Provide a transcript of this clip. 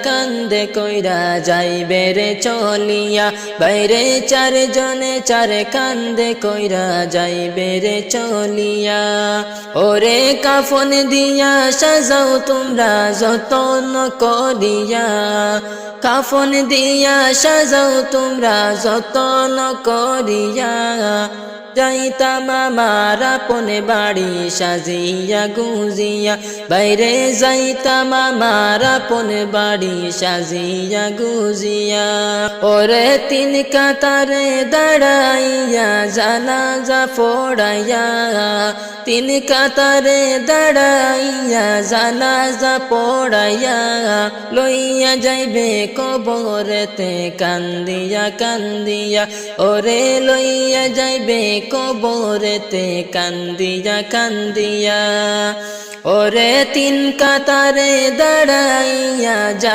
কান্দে কইরা যাইবে রে চলিয়া, বাইরে চারজনে চার কান্দে কইরা যাইবে রে চলিয়া। ওরে কাফন দিয়া সাজাও তোমরা যতন করিয়া, কাফন দিয়া সাজাও তোমরা যতন করিয়া। যাইতাম আমার আপন বাড়ি সাজিয়া গুজিয়া, বাইরে যাইতাম আমার আপন বাড়ি সাজিয়া গুজিয়া। ওরে তিন কাতারে দাঁড়াইয়া জানাজা পড়াইয়া, তিন কাতারে দাঁড়াইয়া জানাজা পড়াইয়া। লইয়া যাইবে কবরেতে কান্দিয়া কান্দিয়া, ওরে লইয়া যাইবে কবরেতে কান্দিয়া কান্দিয়া। ওরে তিন কাতারে দাঁড়াইয়া